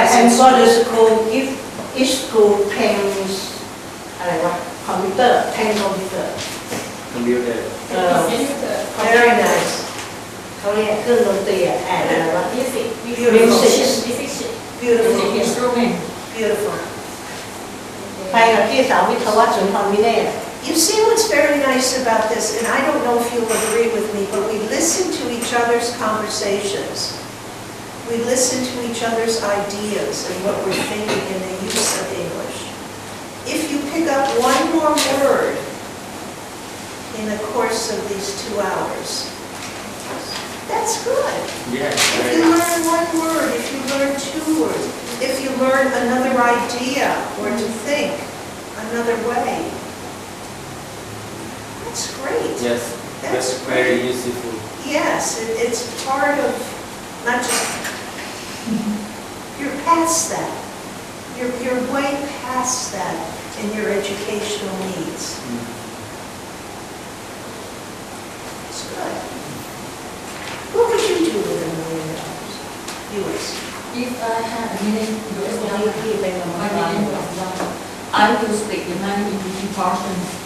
And for the school, if each school tends, computer, 10 computer. Computer. Very nice. เขาเรียกเครื่องดนตรีอะไรวะ Music. Beautiful. Instrument. Beautiful. ไปกับพี่สาววิทยาวัฒน์สุนทรวิเนศ You see what's very nice about this, and I don't know if you'll agree with me, but we listen to each other's conversations. We listen to each other's ideas and what we're thinking in the use of English. If you pick up one more word in the course of these 2 hours, that's good. Yes. If you learn one word, if you learn 2 words, if you learn another idea or to think another way, that's great. Yes. That's very useful. Yes, it's part of, not just, you're past that. You're way past that in your educational needs. It's good. What would you do with $1 million? US. If I had $1 million, I will split the money into 2 portions.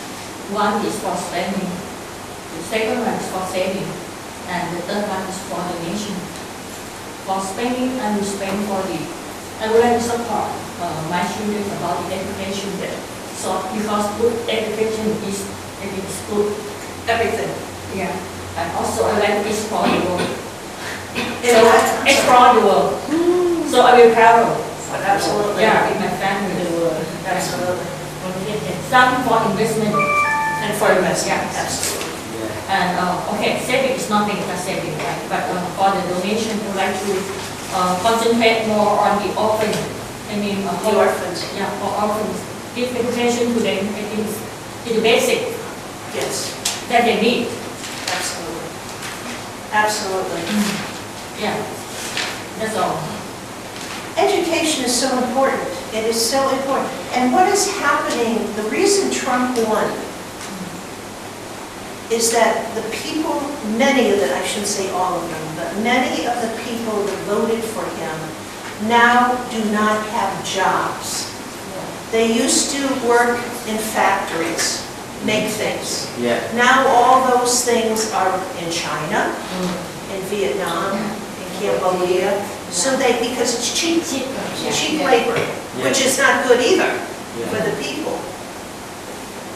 One is for spending, the second one is for saving, and the third one is for donation. For spending, I will spend I would like to support my children about the education there. So because good education is good everything. Yeah. And also I like to explore the world. So explore the world. So I will travel. Absolutely. Yeah, with my family the world. Absolutely. Some for investment. And for investment. Yeah. Absolutely. Yeah. And okay, saving is nothing but saving, right? But for the donation, I would like to concentrate more on the orphans. I mean, The orphans. Yeah, for orphans. Give education to them. I think it's the basic Yes. that they need. Absolutely. Absolutely. Yeah, that's all. Education is so important. It is so important. And what is happening, the reason Trump won is that the people, many of them, I shouldn't say all of them, but many of the people that voted for him now do not have jobs. They used to work in factories, make things. Yeah. Now all those things are in China, in Vietnam, in Cambodia, so because it's cheap, cheap labor, which is not good either for the people.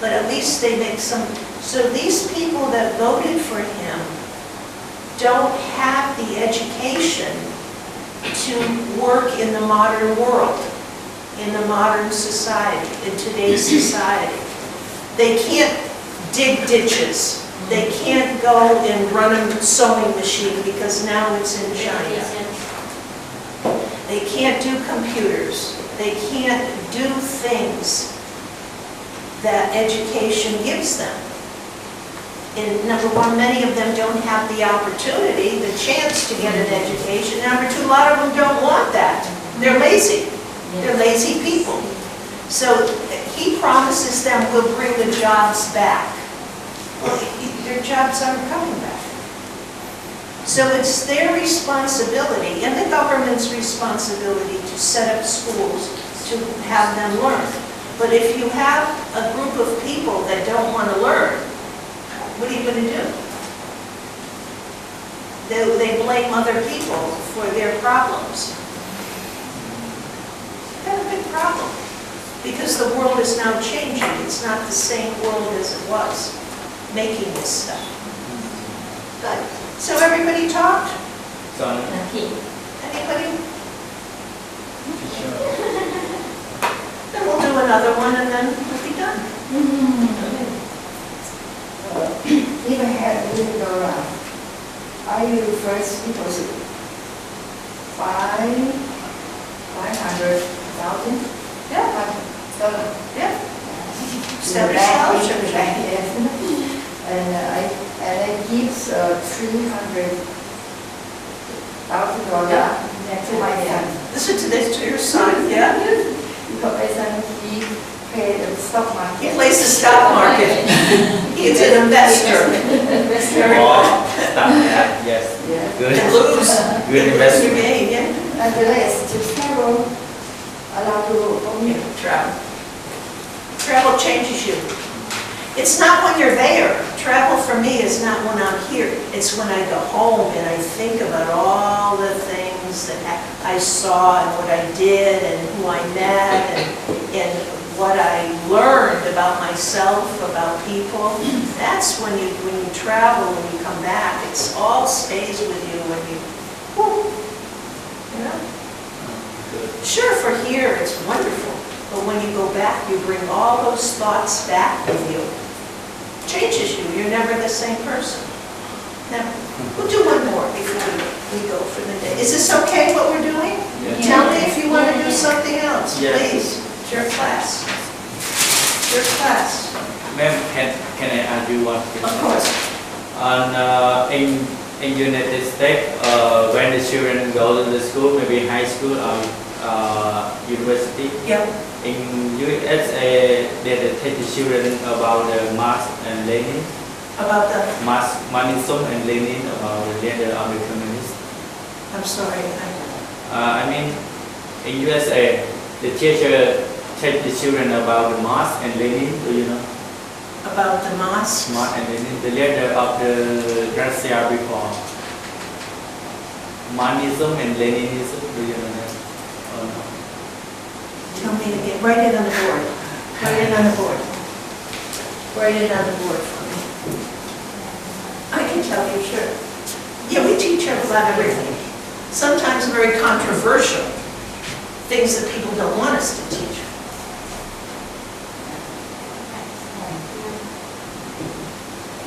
But at least they make some. So these people that voted for him don't have the education to work in the modern world, in the modern society, in today's society. They can't dig ditches. They can't go and run a sewing machine because now it's in China. They can't do computers. They can't do things that education gives them. And number one, many of them don't have the opportunity, the chance to get an education. Number two, a lot of them don't want that. They're lazy. They're lazy people. So he promises them we'll bring the jobs back. Well, their jobs aren't coming back. So it's their responsibility and the government's responsibility to set up schools to have them learn. But if you have a group of people that don't want to learn, what are you going to do? They blame other people for their problems. That's a big problem. Because the world is now changing. It's not the same world as it was making this stuff. Good. So everybody talked? Sorry. Anybody? Then we'll do another one and then we'll be done. If I had a little dollar, I will first deposit 500,000. Yeah. $5. Yeah. So Establish that scholarship. is right, yes. And I give $300,000 to my son. Listen to this to your son, yeah? Because my son, he paid the stock market. He plays the stock market. He's an investor. Very Oh, good. stop that. Yes. Yeah. Good. And lose. Good Lose your investment. game, yeah? And the rest to travel travel around the world. Yeah, travel. Travel changes you. It's not when you're there. Travel for me is not when I'm here. It's when I go home and I think about all the things that I saw and what I did and who I met and what I learned about myself, about people. That's when you travel, when you come back. It's all stays with you when you, whoo, you know? Sure, for here, it's wonderful. But when you go back, you bring all those thoughts back with you. Changes you. You're never the same person. Never. We'll do one more before we go for the day. Is this okay what we're doing? Yeah. Tell me if you want to do something else, Yeah. please. It's your class. It's your class. Ma'am, can I ask you one question? Of course. In United States, when the children go to the school, maybe high school or university, Yep. in USA, they teach the children about the Marx and Lenin, About the, Marxism and Lenin, about the leader of the communists. I'm sorry. I mean, in USA, the teacher teach the children about the Marx and Lenin. Do you know? About the mosques. Marx and Lenin, the leader of the Russia before. Marxism and Leninism. Do you know that? Or no? Tell me again. Write it on the board. Write it on the board. Write it on the board for me. I can tell you, sure. Yeah, we teach about everything. Sometimes very controversial things that people don't want us to teach.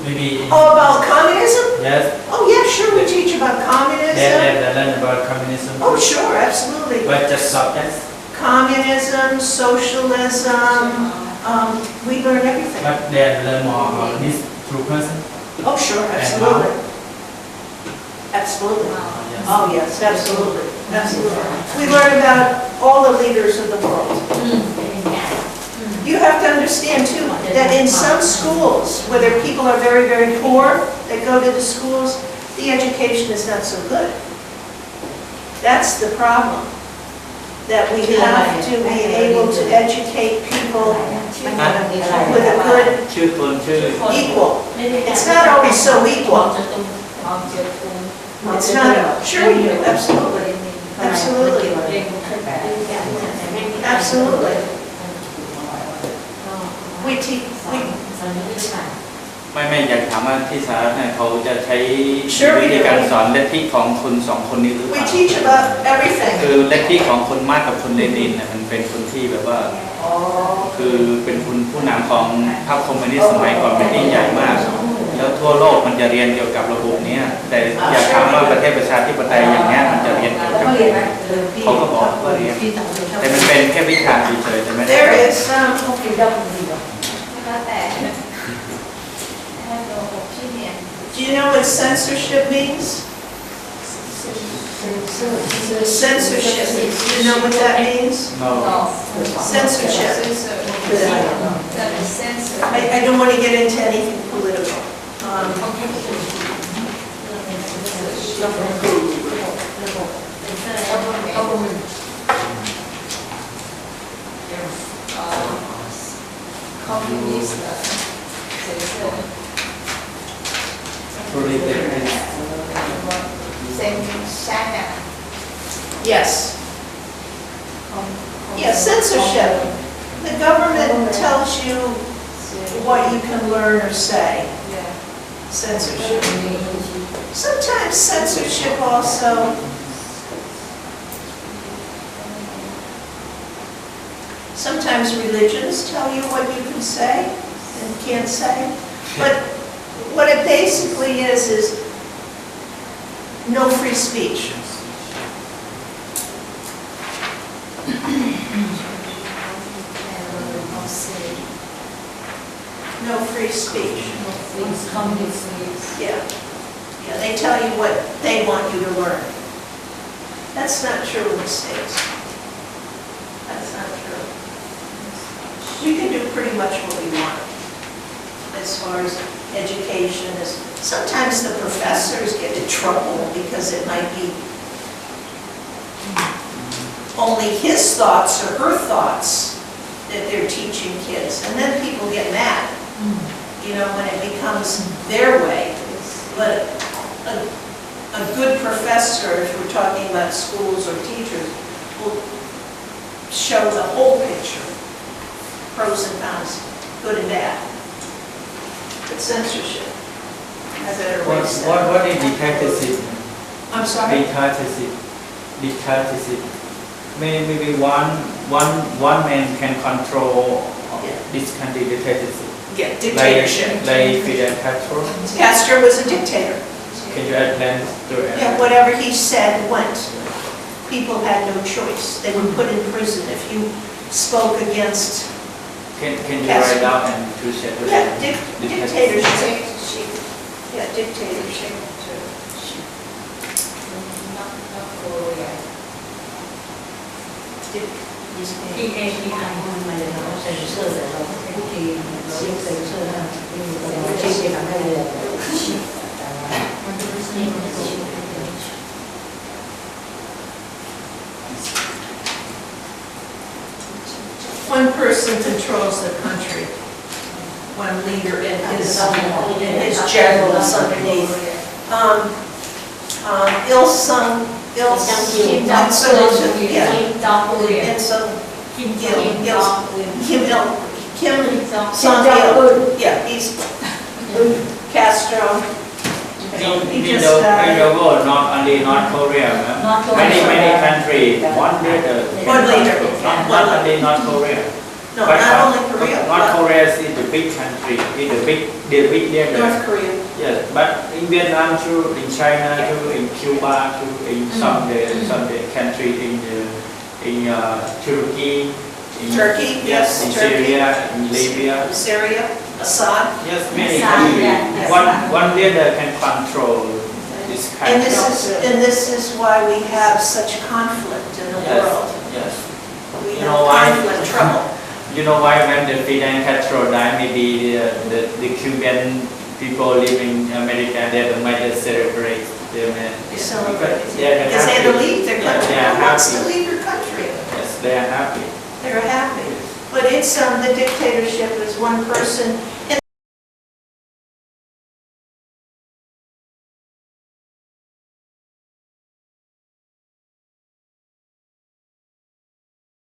Maybe. Oh, about communism? Yes. Oh, yeah, sure, we teach about communism. They learn about communism. Oh, sure, absolutely. But just subjects. Communism, socialism, we learn everything. But they learn more about this true person. Oh, sure, absolutely. Absolutely. Yes. Oh, yes, absolutely, absolutely. We learn about all the leaders of the world. You have to understand too, that in some schools, whether people are very, very poor, that go to the schools, the education is not so good. That's the problem. That we have to be able to educate people with a good, ชื่อคนชื่อ equal. It's not always so equal. It's not, sure you do, absolutely. Absolutely. Absolutely. We teach, we, ไม่อยากถามว่าที่สหรัฐเนี่ยเขาจะใช้ Sure we do. วิธีการสอนลัทธิของคนสองคนนี้หรือเป we ล่า teach about everything. คือลัทธิของคนมาร์กกับคนเลนินเนี่ยมันเป็นคนที่แบบว่า คือเป็นผู้นำของพรรคคอมมิวนิสต์สมัยก่อนเป็นที่ใหญ่มาก แล้วทั่วโลกมันจะเรียนเกี่ยวกับระบบนี้แต่อยากถามว่าประเทศประชาธิปไตยอย่างเงี้ยมันจะเรียนเกี่ยวกับเขาก็บอกว่าเรียนแต่มันเป็นแค่วิชาเฉยๆแต่ไม่ได้ There is, do you know what censorship means? Censorship, do you know what that means? No. Censorship. I don't want to get into anything political. Yes. Yeah, censorship. The government tells you what you can learn or say. Censorship. Sometimes censorship also sometimes religions tell you what you can say and can't say. But what it basically is no free speech. No free speech. Yeah. Yeah, they tell you what they want you to learn. That's not true in the States. That's not true. We can do pretty much what we want as far as education is. Sometimes the professors get in trouble because it might be only his thoughts or her thoughts that they're teaching kids. And then people get mad, you know, when it becomes their way. But a good professor, if we're talking about schools or teachers, will show the whole picture, pros and cons, good and bad. But censorship, I better erase that. What is dictatorship? I'm sorry? Dictatorship. Maybe one man can control this country dictatorship. Yeah, dictatorship. Like Fidel Castro. Castro was a dictator. Can you explain to it? Yeah, whatever he said went. People had no choice. They were put in prison if you spoke against. Can you write down and to share with Yeah, them? dictatorship. Yeah, dictatorship. One person controls the country, one leader and his generals underneath. Il-sung, Kim Jong-il, yeah, he's Castro. In the world, not only North Korea, many countries, one leader. One leader. Not only North Korea. No, But not only Korea, North but Korea is the big country, is the big leader. North Korea. Yes, but in Vietnam too, in China too, in Cuba too, in some the countries in Turkey, in Turkey, yes, in Turkey. Syria, in Libya. Syria, Assad. Yes, many Assad, countries. yeah. One leader can control this And country. this is why we have such conflict in the world. Yes. We You have know why? conflict, trouble. You know why when the Fidel Castro died, maybe the Cuban people living in America, they might celebrate them. They celebrate. They're Because they had to happy. leave their country. Yeah, Who wants to happy. leave your country? Yes, they are happy. They're happy. But it's, the dictatorship is one person